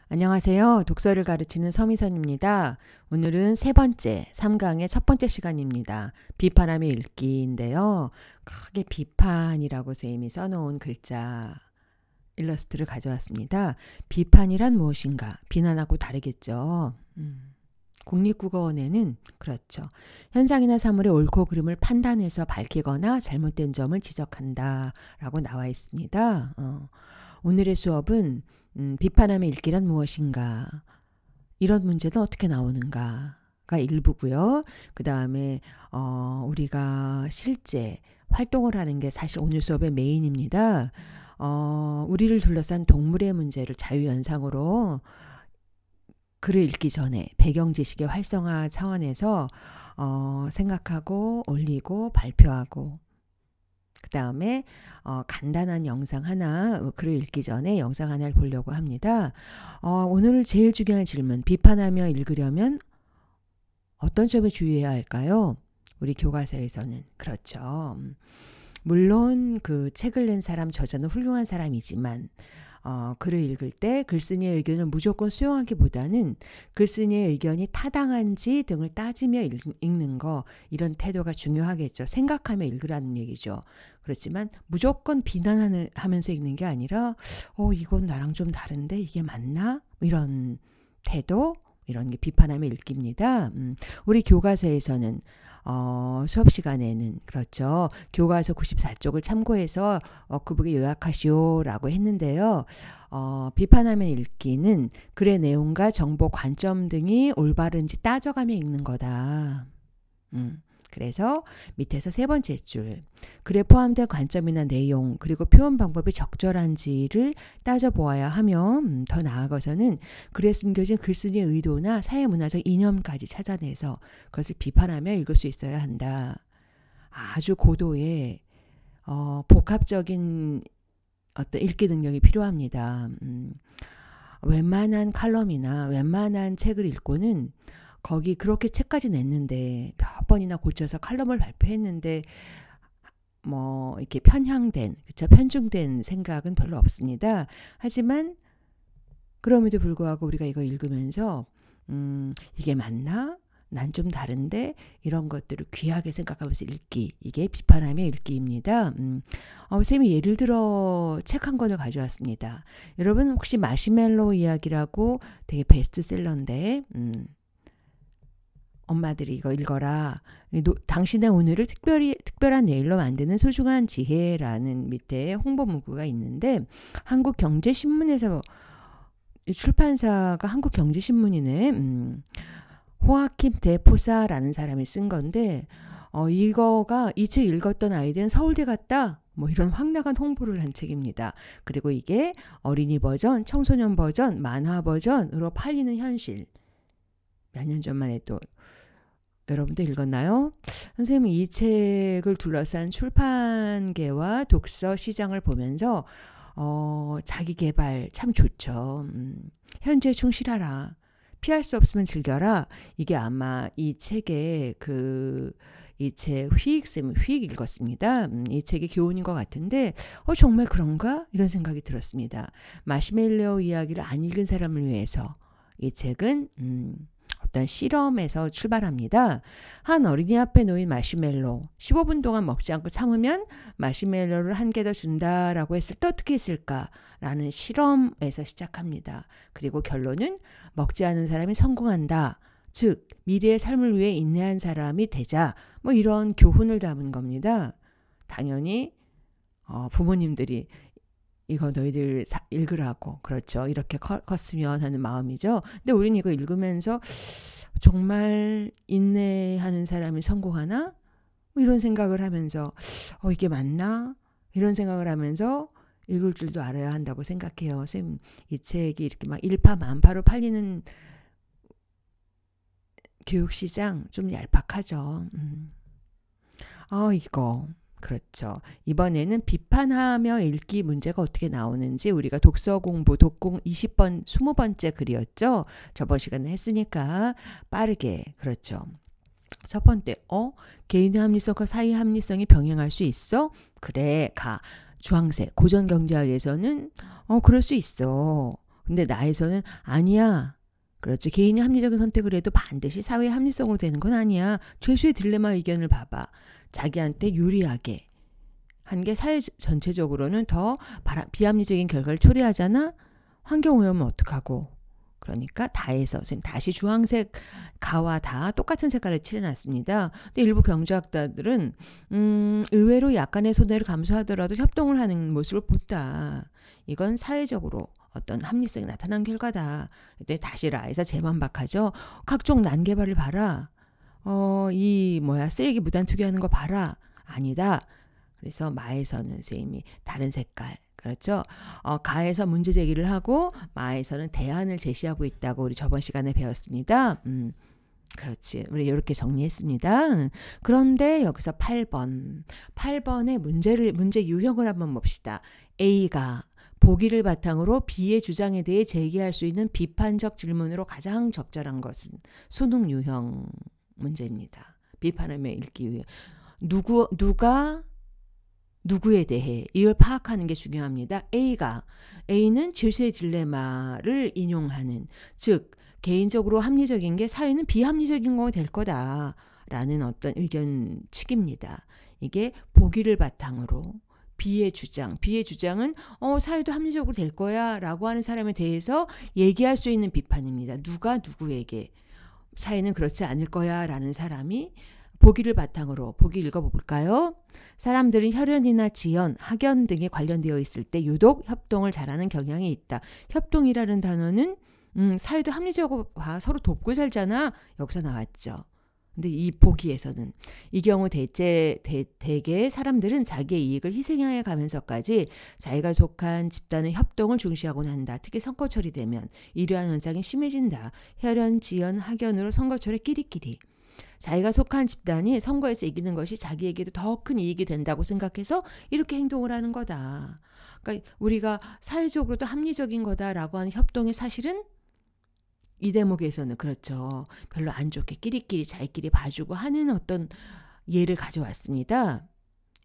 안녕하세요. 독서를 가르치는 서미선입니다. 오늘은 세 번째, 3강의 첫 번째 시간입니다. 비판함의 읽기인데요. 크게 비판이라고 쌤이 써놓은 글자, 일러스트를 가져왔습니다. 비판이란 무엇인가? 비난하고 다르겠죠. 국립국어원에는 그렇죠. 현상이나 사물의 옳고 그름을 판단해서 밝히거나 잘못된 점을 지적한다 라고 나와 있습니다. 오늘의 수업은 비판함의 읽기란 무엇인가? 이런 문제는 어떻게 나오는가가 일부고요. 그 다음에 우리가 실제 활동을 하는 게 사실 오늘 수업의 메인입니다. 우리를 둘러싼 동물의 문제를 자유연상으로 글을 읽기 전에 배경 지식의 활성화 차원에서 생각하고 올리고 발표하고 그 다음에 간단한 영상 하나, 글을 읽기 전에 영상 하나를 보려고 합니다. 오늘 제일 중요한 질문, 비판하며 읽으려면 어떤 점에 주의해야 할까요? 우리 교과서에서는 그렇죠. 물론 그 책을 낸 사람, 저자는 훌륭한 사람이지만 글을 읽을 때 글쓴이의 의견을 무조건 수용하기보다는 글쓴이의 의견이 타당한지 등을 따지며 읽는 거, 이런 태도가 중요하겠죠. 생각하며 읽으라는 얘기죠. 그렇지만 무조건 비난하면서 읽는 게 아니라 이건 나랑 좀 다른데 이게 맞나? 이런 태도, 이런 게 비판하며 읽기입니다. 우리 교과서에서는 수업 시간에는 그렇죠. 교과서 94쪽을 참고해서 워크북에 요약하시오라고 했는데요. 비판하며 읽기는 글의 내용과 정보 관점 등이 올바른지 따져가며 읽는 거다. 그래서 밑에서 세 번째 줄, 글에 포함된 관점이나 내용 그리고 표현 방법이 적절한지를 따져보아야 하며 더 나아가서는 글에 숨겨진 글쓴이의 의도나 사회문화적 이념까지 찾아내서 그것을 비판하며 읽을 수 있어야 한다. 아주 고도의 복합적인 어떤 읽기 능력이 필요합니다. 웬만한 칼럼이나 웬만한 책을 읽고는 거기 그렇게 책까지 냈는데 몇 번이나 고쳐서 칼럼을 발표했는데 이렇게 편향된, 그쵸? 편중된 생각은 별로 없습니다. 하지만 그럼에도 불구하고 우리가 이거 읽으면서 이게 맞나? 난 좀 다른데? 이런 것들을 귀하게 생각하면서 읽기, 이게 비판하며 읽기입니다. 쌤이 예를 들어 책 한 권을 가져왔습니다. 여러분 혹시 마시멜로 이야기라고 되게 베스트셀러인데 엄마들이 이거 읽어라. 당신의 오늘을 특별한 내일로 만드는 소중한 지혜라는 밑에 홍보 문구가 있는데 한국경제신문에서 출판사가 한국경제신문이네. 호아킴 데 포사라는 사람이 쓴 건데 이 책 읽었던 아이들은 서울대 갔다. 이런 황당한 홍보를 한 책입니다. 그리고 이게 어린이 버전, 청소년 버전, 만화 버전으로 팔리는 현실. 몇 년 전만 해도 여러분도 읽었나요? 선생님은 이 책을 둘러싼 출판계와 독서 시장을 보면서 자기 개발 참 좋죠. 현재에 충실하라. 피할 수 없으면 즐겨라. 이게 아마 이 책의 이 책 휘익쌤은 휘익 읽었습니다. 이 책의 교훈인 것 같은데 정말 그런가? 이런 생각이 들었습니다. 마시멜로 이야기를 안 읽은 사람을 위해서 이 책은 어떤 실험에서 출발합니다. 한 어린이 앞에 놓인 마시멜로 15분 동안 먹지 않고 참으면 마시멜로를 한 개 더 준다라고 했을 때 어떻게 했을까라는 실험에서 시작합니다. 그리고 결론은 먹지 않은 사람이 성공한다. 즉 미래의 삶을 위해 인내한 사람이 되자. 이런 교훈을 담은 겁니다. 당연히 부모님들이 이거 너희들 읽으라고, 그렇죠. 이렇게 컸으면 하는 마음이죠. 근데 우린 이거 읽으면서 정말 인내하는 사람이 성공하나? 이런 생각을 하면서 이게 맞나? 이런 생각을 하면서 읽을 줄도 알아야 한다고 생각해요. 선생님, 이 책이 이렇게 막 일파만파로 팔리는 교육시장 좀 얄팍하죠. 이거 그렇죠. 이번에는 비판하며 읽기 문제가 어떻게 나오는지 우리가 독서 공부 독공 20번째 글이었죠. 저번 시간에 했으니까 빠르게, 그렇죠. 첫 번째, 개인의 합리성과 사회 합리성이 병행할 수 있어? 그래, 주황색 고전경제학에서는 그럴 수 있어. 근데 나에서는 아니야. 그렇죠. 개인이 합리적인 선택을 해도 반드시 사회의 합리성으로 되는 건 아니야. 죄수의 딜레마 의견을 봐봐. 자기한테 유리하게 한 게 사회 전체적으로는 더 비합리적인 결과를 초래하잖아. 환경오염은 어떡하고. 그러니까 다해서 선생님 다시 주황색 가와 다 똑같은 색깔을 칠해놨습니다. 근데 일부 경제학자들은 의외로 약간의 손해를 감수하더라도 협동을 하는 모습을 본다. 이건 사회적으로 어떤 합리성이 나타난 결과다. 근데 다시 라에서 재반박하죠. 각종 난개발을 봐라. 쓰레기 무단 투기하는 거 봐라. 아니다. 그래서 마에서는 선생님이 다른 색깔. 그렇죠. 가에서 문제 제기를 하고 마에서는 대안을 제시하고 있다고 우리 저번 시간에 배웠습니다. 그렇지. 우리 이렇게 정리했습니다. 그런데 여기서 8번의 문제 유형을 한번 봅시다. A가 보기를 바탕으로 B의 주장에 대해 제기할 수 있는 비판적 질문으로 가장 적절한 것은 수능 유형 문제입니다. 비판하며 읽기 유형. 누가 누구에 대해 이걸 파악하는 게 중요합니다. A는 죄수의 딜레마를 인용하는, 즉 개인적으로 합리적인 게 사회는 비합리적인 거 될 거다라는 어떤 의견측입니다. 이게 보기를 바탕으로 B의 주장은 사회도 합리적으로 될 거야 라고 하는 사람에 대해서 얘기할 수 있는 비판입니다. 누가 누구에게 사회는 그렇지 않을 거야 라는 사람이 보기를 바탕으로 보기 읽어볼까요? 사람들은 혈연이나 지연, 학연 등에 관련되어 있을 때 유독 협동을 잘하는 경향이 있다. 협동이라는 단어는 사회도 합리적으로 서로 돕고 살잖아. 여기서 나왔죠. 근데 이 보기에서는 이 경우 대개 사람들은 자기의 이익을 희생해 가면서까지 자기가 속한 집단의 협동을 중시하곤 한다. 특히 선거철이 되면 이러한 현상이 심해진다. 혈연, 지연, 학연으로 선거철에 끼리끼리 자기가 속한 집단이 선거에서 이기는 것이 자기에게도 더 큰 이익이 된다고 생각해서 이렇게 행동을 하는 거다. 그러니까 우리가 사회적으로도 합리적인 거다라고 하는 협동의 사실은 이 대목에서는 그렇죠. 별로 안 좋게 끼리끼리 자기끼리 봐주고 하는 어떤 예를 가져왔습니다.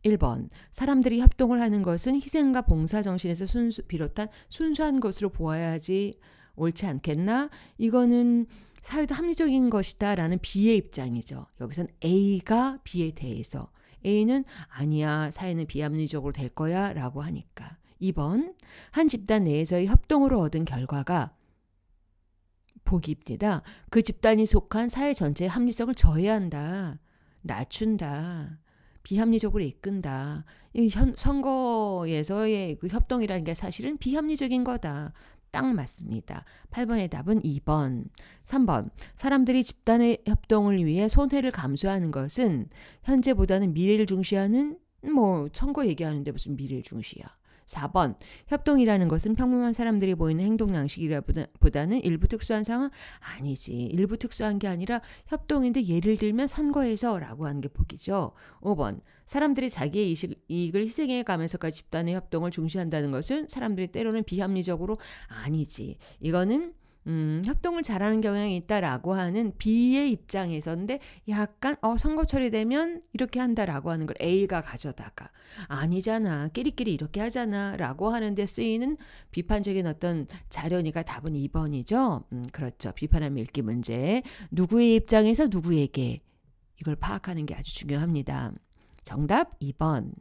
1번. 사람들이 협동을 하는 것은 희생과 봉사 정신에서 비롯한 순수한 것으로 보아야 하지 옳지 않겠나? 이거는 사회도 합리적인 것이다 라는 B의 입장이죠. 여기선 A가 B에 대해서 A는 아니야 사회는 비합리적으로 될 거야 라고 하니까. 2번. 한 집단 내에서의 협동으로 얻은 결과가 보기입니다. 그 집단이 속한 사회 전체의 합리성을 저해한다. 낮춘다. 비합리적으로 이끈다. 이 선거에서의 그 협동이라는 게 사실은 비합리적인 거다. 딱 맞습니다. 8번의 답은 2번. 3번. 사람들이 집단의 협동을 위해 손해를 감수하는 것은 현재보다는 미래를 중시하는 선거 얘기하는데 무슨 미래를 중시야. 4번. 협동이라는 것은 평범한 사람들이 보이는 행동 양식이라보다는 일부 특수한 상황? 아니지. 일부 특수한 게 아니라 협동인데 예를 들면 선거에서 라고 하는 게 보기죠. 5번. 사람들이 자기의 이익을 희생해 가면서까지 집단의 협동을 중시한다는 것은 사람들이 때로는 비합리적으로 아니지. 이거는 협동을 잘하는 경향이 있다라고 하는 B의 입장에서인데 약간 선거철이 되면 이렇게 한다라고 하는 걸 A가 가져다가 아니잖아. 끼리끼리 이렇게 하잖아 라고 하는데 쓰이는 비판적인 어떤 자료니까 답은 2번이죠. 그렇죠. 비판하며 읽기 문제. 누구의 입장에서 누구에게 이걸 파악하는 게 아주 중요합니다. 정답 2번.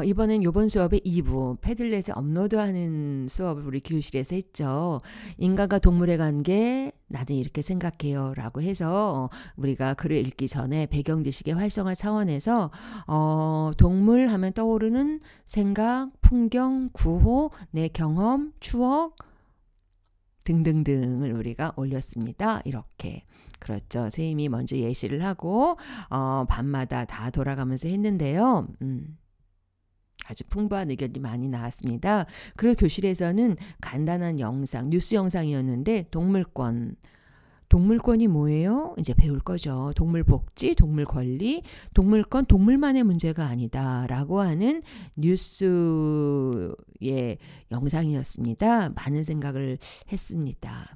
이번엔 요번 수업의 2부 패들렛에 업로드하는 수업을 우리 교실에서 했죠. 인간과 동물의 관계 나는 이렇게 생각해요 라고 해서 우리가 글을 읽기 전에 배경 지식의 활성화 차원에서 동물 하면 떠오르는 생각, 풍경, 구호, 내 경험, 추억 등등등을 우리가 올렸습니다. 이렇게. 그렇죠. 선생님이 먼저 예시를 하고 밤마다 다 돌아가면서 했는데요. 아주 풍부한 의견이 많이 나왔습니다. 그리고 교실에서는 간단한 영상, 뉴스 영상이었는데 동물권이 뭐예요? 이제 배울 거죠. 동물 복지, 동물 권리, 동물권, 동물만의 문제가 아니다 라고 하는 뉴스의 영상이었습니다. 많은 생각을 했습니다.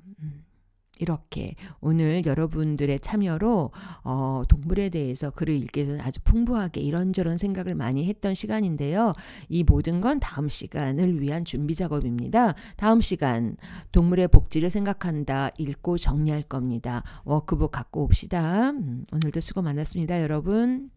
이렇게 오늘 여러분들의 참여로 동물에 대해서 글을 읽기 위해서 아주 풍부하게 이런저런 생각을 많이 했던 시간인데요. 이 모든 건 다음 시간을 위한 준비 작업입니다. 다음 시간 동물의 복지를 생각한다 읽고 정리할 겁니다. 워크북 갖고 옵시다. 오늘도 수고 많았습니다, 여러분.